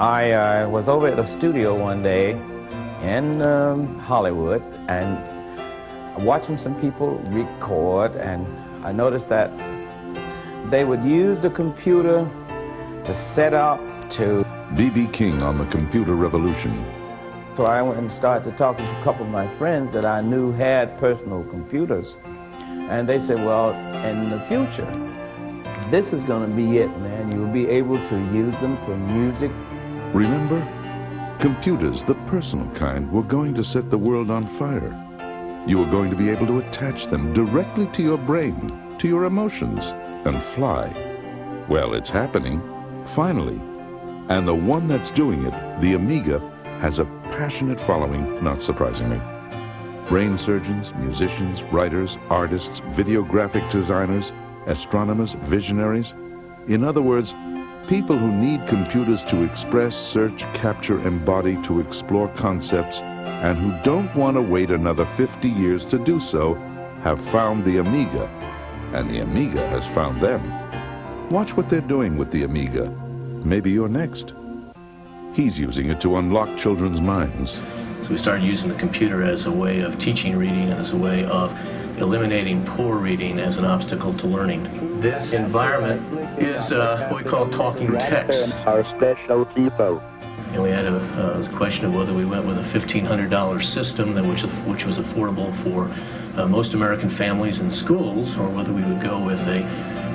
I was over at a studio one day in Hollywood and watching some people record, and I noticed that they would use the computer to set up to... B.B. King on the computer revolution. So I went and started talking to a couple of my friends that I knew had personal computers. And they said, well, in the future, this is going to be it, man. You'll be able to use them for music. Remember? Computers, the personal kind, were going to set the world on fire. You were going to be able to attach them directly to your brain, to your emotions, and fly. Well, it's happening, finally. And the one that's doing it, the Amiga, has a passionate following, not surprisingly. Brain surgeons, musicians, writers, artists, video graphic designers, astronomers, visionaries. In other words, people who need computers to express, search, capture, embody, to explore concepts, and who don't want to wait another 50 years to do so, have found the Amiga, and the Amiga has found them. Watch what they're doing with the Amiga. Maybe you're next. He's using it to unlock children's minds. So we started using the computer as a way of teaching reading and as a way of eliminating poor reading as an obstacle to learning. This environment is what we call talking text. Our special people. And we had a question of whether we went with a $1,500 system which was affordable for most American families and schools, or whether we would go with a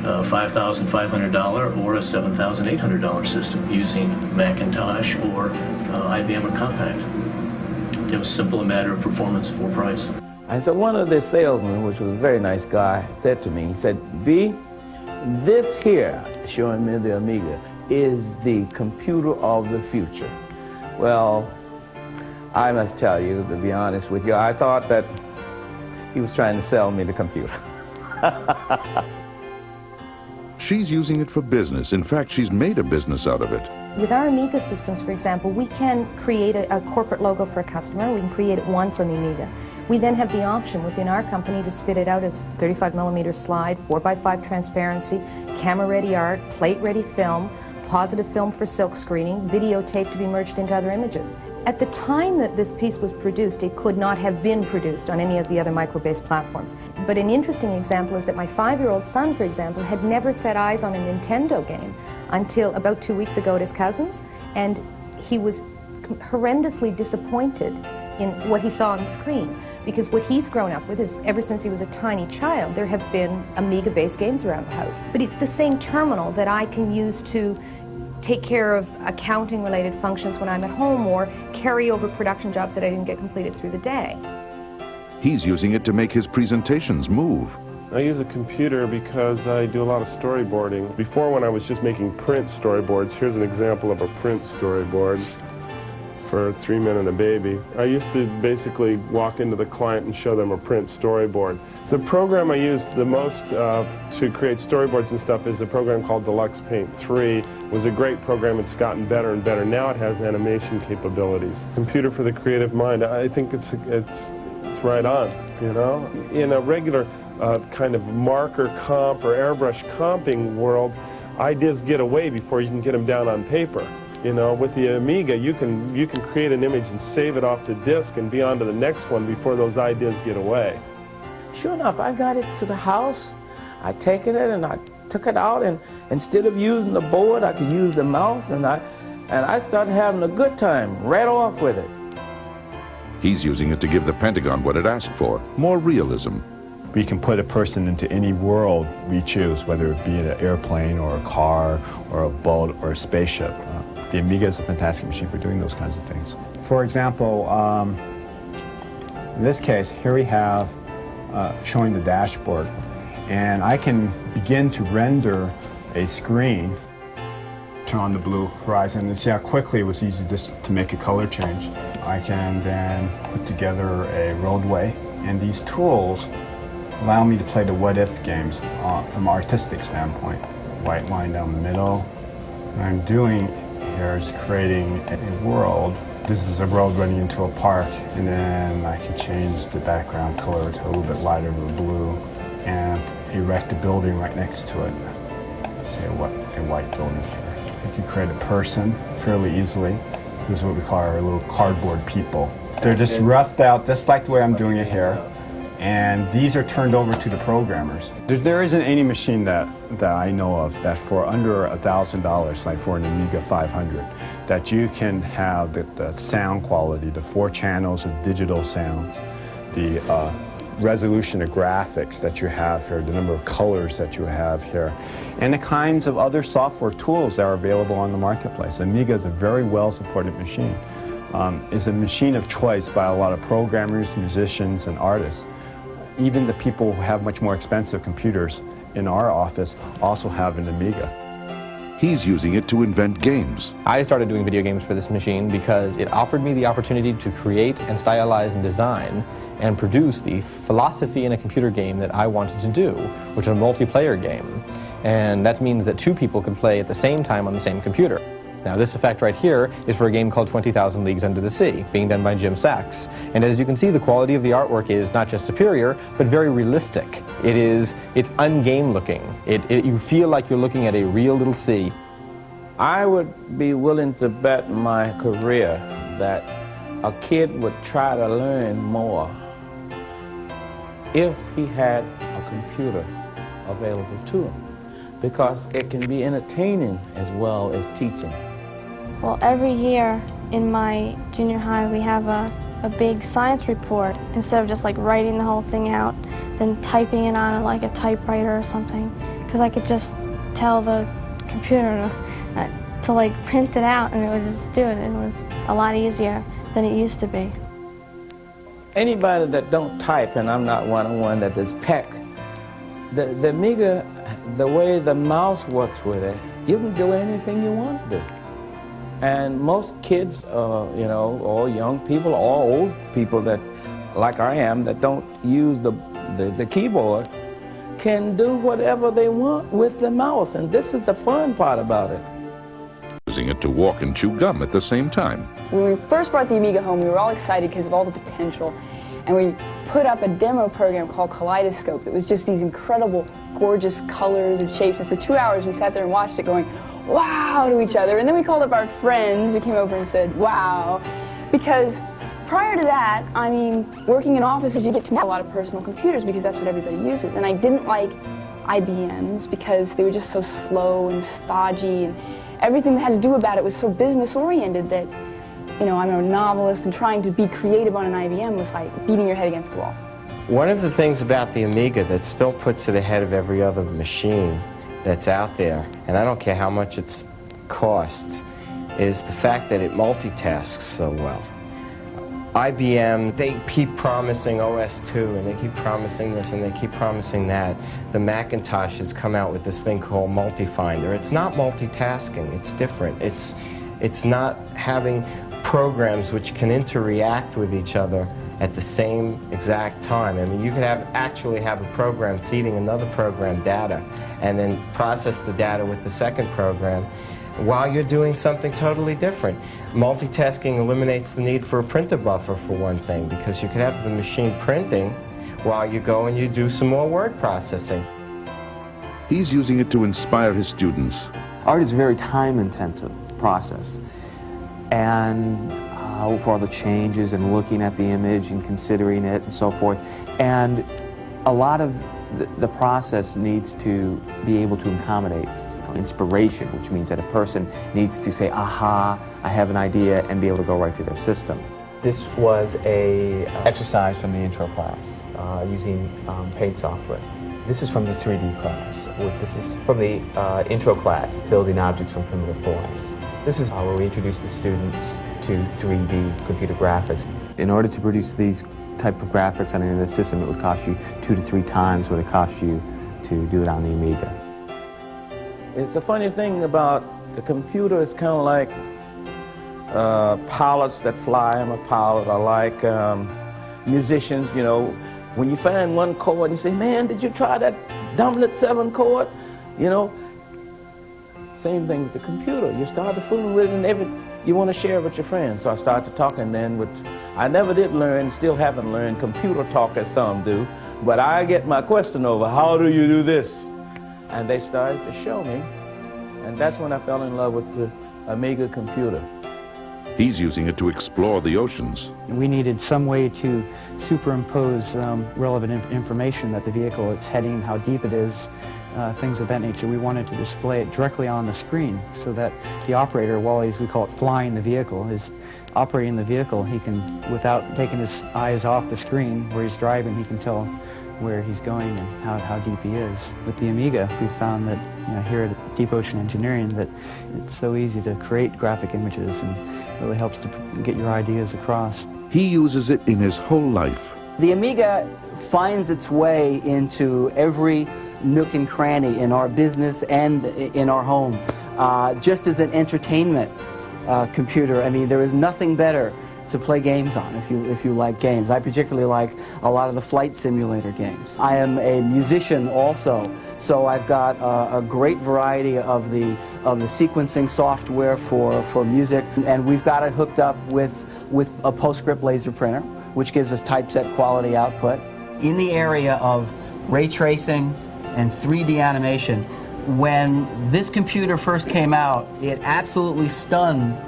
$5,500 or a $7,800 system using Macintosh or IBM or Compaq. It was simple, a matter of performance for price. And so one of the salesmen, which was a very nice guy, said to me, he said, B, this here, showing me the Amiga, is the computer of the future. Well, I must tell you, to be honest with you, I thought that he was trying to sell me the computer. She's using it for business. In fact, she's made a business out of it. With our Amiga systems, for example, we can create a corporate logo for a customer. We can create it once on the Amiga. We then have the option within our company to spit it out as 35mm slide, 4x5 transparency, camera-ready art, plate-ready film, positive film for silk screening, videotape to be merged into other images. At the time that this piece was produced, it could not have been produced on any of the other micro-based platforms. But an interesting example is that my 5-year-old son, for example, had never set eyes on a Nintendo game until about 2 weeks ago at his cousin's, and he was horrendously disappointed in what he saw on the screen. Because what he's grown up with is, ever since he was a tiny child, there have been Amiga-based games around the house. But it's the same terminal that I can use to take care of accounting-related functions when I'm at home, or carry over production jobs that I didn't get completed through the day. He's using it to make his presentations move. I use a computer because I do a lot of storyboarding. Before, when I was just making print storyboards, here's an example of a print storyboard for 3 Men and a Baby. I used to basically walk into the client and show them a print storyboard. The program I use the most to create storyboards and stuff is a program called Deluxe Paint 3. It was a great program. It's gotten better and better. Now it has animation capabilities. Computer for the creative mind. I think it's right on, you know? In a regular kind of marker comp or airbrush comping world, ideas get away before you can get them down on paper. You know, with the Amiga, you can create an image and save it off to disk and be on to the next one before those ideas get away. Sure enough, I got it to the house. I taken it and I took it out, and instead of using the board, I could use the mouse, and I started having a good time right off with it. He's using it to give the Pentagon what it asked for, more realism. We can put a person into any world we choose, whether it be an airplane or a car or a boat or a spaceship. The Amiga is a fantastic machine for doing those kinds of things. For example, in this case, here we have showing the dashboard, and I can begin to render a screen. Turn on the blue horizon and see how quickly it was easy just to make a color change. I can then put together a roadway, and these tools allow me to play the what-if games from an artistic standpoint. White line down the middle. What I'm doing here is creating a world. This is a road running into a park, and then I can change the background color to a little bit lighter blue and erect a building right next to it. Say a white building here. You can create a person fairly easily. This is what we call our little cardboard people. They're just roughed out, just like the way I'm doing it here. And these are turned over to the programmers. There isn't any machine that I know of that for under $1,000, like for an Amiga 500, that you can have the sound quality, the 4 channels of digital sounds, the resolution of graphics that you have here, the number of colors that you have here, and the kinds of other software tools that are available on the marketplace. Amiga is a very well-supported machine. It's a machine of choice by a lot of programmers, musicians, and artists. Even the people who have much more expensive computers in our office also have an Amiga. He's using it to invent games. I started doing video games for this machine because it offered me the opportunity to create and stylize and design and produce the philosophy in a computer game that I wanted to do, which is a multiplayer game. And that means that 2 people could play at the same time on the same computer. Now this effect right here is for a game called 20,000 Leagues Under the Sea, being done by Jim Sachs. And as you can see, the quality of the artwork is not just superior, but very realistic. It's ungame looking. You feel like you're looking at a real little sea. I would be willing to bet my career that a kid would try to learn more if he had a computer available to him, because it can be entertaining as well as teaching. Well, every year in my junior high we have a big science report. Instead of just like writing the whole thing out, then typing it on like a typewriter or something, because I could just tell the computer to like print it out and it would just do it. It was a lot easier than it used to be. Anybody that don't type, and I'm not one that does peck, the Amiga, the way the mouse works with it, you can do anything you want to do. And most kids, you know, or young people, or old people that, like I am, that don't use the keyboard, can do whatever they want with the mouse. And this is the fun part about it. Using it to walk and chew gum at the same time. When we first brought the Amiga home, we were all excited because of all the potential. And we put up a demo program called Kaleidoscope that was just these incredible, gorgeous colors and shapes. And for 2 hours, we sat there and watched it going, wow, to each other. And then we called up our friends who came over and said, wow. Because prior to that, I mean, working in offices, you get to know a lot of personal computers because that's what everybody uses. And I didn't like IBMs because they were just so slow and stodgy, and everything that had to do about it was so business-oriented that, you know, I'm a novelist, and trying to be creative on an IBM was like beating your head against the wall. One of the things about the Amiga that still puts it ahead of every other machine that's out there, and I don't care how much it costs, is the fact that it multitasks so well. IBM, they keep promising OS2, and they keep promising this, and they keep promising that. The Macintosh has come out with this thing called Multifinder. It's not multitasking, it's different. It's not having programs which can interact with each other at the same exact time. I mean, you could actually have a program feeding another program data and then process the data with the second program while you're doing something totally different. Multitasking eliminates the need for a printer buffer, for one thing, because you could have the machine printing while you go and you do some more word processing. He's using it to inspire his students. Art is a very time-intensive process, and for all the changes and looking at the image and considering it and so forth. And a lot of the process needs to be able to accommodate inspiration, which means that a person needs to say, aha, I have an idea, and be able to go right to their system. This was a exercise from the intro class using paid software. This is from the 3D class. This is from the intro class, building objects from primitive forms. This is where we introduce the students to 3D computer graphics. In order to produce these type of graphics on any system, it would cost you 2 to 3 times what it cost you to do it on the Amiga. It's a funny thing about the computer. It's kind of like pilots that fly. I'm a pilot. I like musicians, you know. When you find one chord, you say, man, did you try that Dumblet 7 chord? You know, same thing with the computer. You start to fooling with it, and you want to share it with your friends. So I started talking then with, I never did learn, still haven't learned computer talk as some do, but I get my question over, how do you do this? And they started to show me, And that's when I fell in love with the Amiga computer. He's using it to explore the oceans. We needed some way to superimpose relevant information that the vehicle is heading, how deep it is, things of that nature. We wanted to display it directly on the screen so that the operator, while we call it flying the vehicle, is operating the vehicle. He can, without taking his eyes off the screen where he's driving, he can tell where he's going and how deep he is. With the Amiga, we found that here at Deep Ocean Engineering that it's so easy to create graphic images and really helps to get your ideas across. He uses it in his whole life. The Amiga finds its way into every nook and cranny in our business and in our home. Just as an entertainment computer, I mean, there is nothing better to play games on if you like games. I particularly like a lot of the flight simulator games. I am a musician also, so I've got a great variety of the sequencing software for music, and we've got it hooked up with a PostScript laser printer, which gives us typeset quality output. In the area of ray tracing and 3D animation, when this computer first came out, it absolutely stunned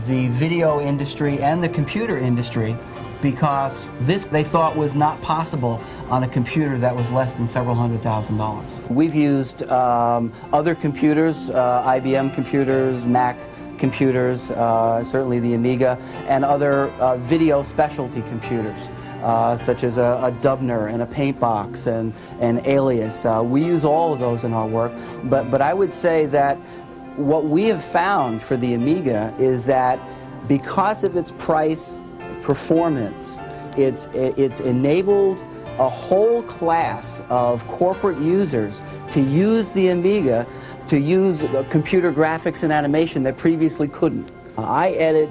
the video industry and the computer industry because this they thought was not possible on a computer that was less than several $100,000. We've used other computers, IBM computers, Mac computers, certainly the Amiga, and other video specialty computers, such as a Dubner and a Paintbox and Alias. We use all of those in our work, but I would say that what we have found for the Amiga is that because of its price, performance, it's enabled a whole class of corporate users to use the Amiga to use computer graphics and animation that previously couldn't. I edit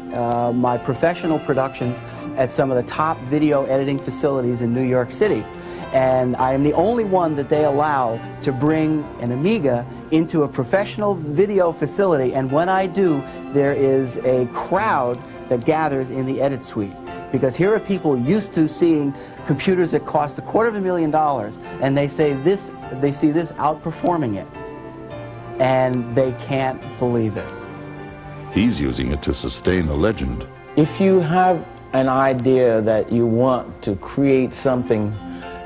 my professional productions at some of the top video editing facilities in New York City, and I am the only one that they allow to bring an Amiga into a professional video facility, and when I do, there is a crowd that gathers in the edit suite. Because here are people used to seeing computers that cost $250,000, and they see this outperforming it, and they can't believe it. He's using it to sustain a legend. If you have an idea that you want to create something,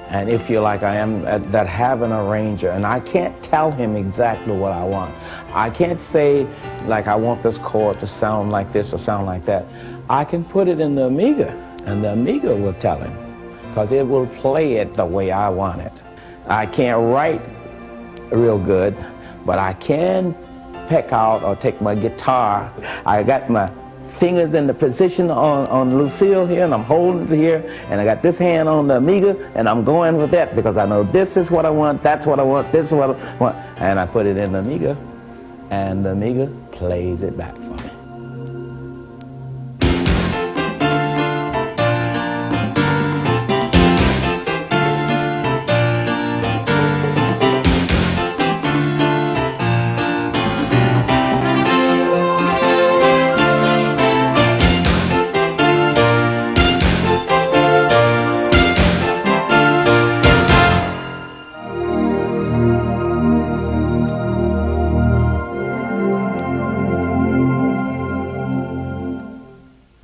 and if you're like I am, that have an arranger, and I can't tell him exactly what I want. I can't say, like, I want this chord to sound like this or sound like that. I can put it in the Amiga, and the Amiga will tell him, because it will play it the way I want it. I can't write real good, but I can peck out or take my guitar. I got my fingers in the position on Lucille here, and I'm holding it here, and I got this hand on the Amiga, and I'm going with that because I know this is what I want, that's what I want, this is what I want, and I put it in the Amiga, and the Amiga plays it back.